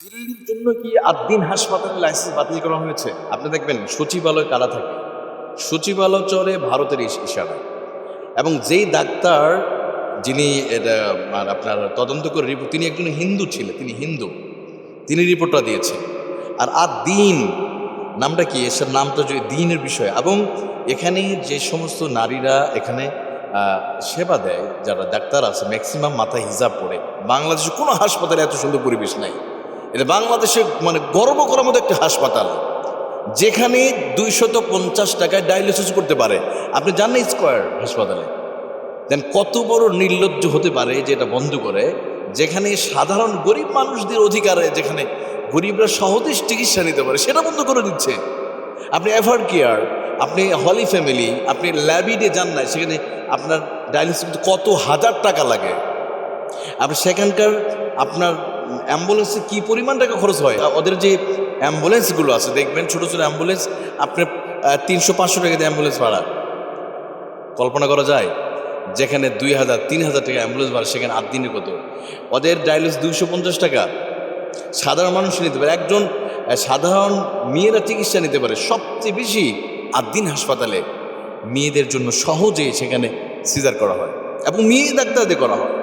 দিল্লির জন্য কি আদ্দিন হাসপাতালের লাইসেন্স বাতিল করা হয়েছে? আপনি দেখবেন সচিবালয় কারা থাকে, সচিবালয় চলে ভারতের ইশারায়। এবং যেই ডাক্তার যিনি এটা আপনার তদন্ত করে রিপোর্ট, তিনি একজন হিন্দু ছিলেন, তিনি হিন্দু, তিনি রিপোর্টটা দিয়েছেন। আর দিন নামটা কি, এসব নামটা যদি দিনের বিষয়। এবং এখানে যে সমস্ত নারীরা এখানে সেবা দেয়, যারা ডাক্তার আছে, ম্যাক্সিমাম মাথায় হিজাব পড়ে। বাংলাদেশে কোনো হাসপাতালে এত সুন্দর পরিবেশ নাই। এটা বাংলাদেশে গর্ব করার মতো একটা হাসপাতাল, যেখানে 250 টাকায় ডায়ালিসিস করতে পারে। আপনি জানেন স্কয়ার হাসপাতালে দেন কত বড় নির্লজ্জ হতে পারে যে এটা বন্ধ করে, যেখানে সাধারণ গরিব মানুষদের অধিকারে, যেখানে গরিবরা সহজে চিকিৎসা নিতে পারে, সেটা বন্ধ করে দিচ্ছে। আপনি এভার কেয়ার, আপনি হলি ফ্যামিলি, আপনি ল্যাবিডে যান না, সেখানে আপনার ডায়ালিসিস করতে কত হাজার টাকা লাগে। আপনি সেখানকার আপনার অ্যাম্বুলেন্সে কী পরিমাণ টাকা খরচ হয়। ওদের যে অ্যাম্বুলেন্সগুলো আছে দেখবেন, ছোটো ছোটো অ্যাম্বুলেন্স, আপনার 300-500 টাকা দিয়ে অ্যাম্বুলেন্স ভাড়া। কল্পনা করা যায়? যেখানে 2000-3000 টাকা অ্যাম্বুলেন্স ভাড়া, সেখানে 8 দিনের কত। ওদের ডায়ালিসিস 250 টাকা। সাধারণ মানুষ নিতে পারে, একজন সাধারণ মেয়েরা চিকিৎসা নিতে পারে। সবচেয়ে বেশি আদ্দিন হাসপাতালে মেয়েদের জন্য সহজে সেখানে সিজার করা হয় এবং মেয়ে ডাক্তারদের করা হয়।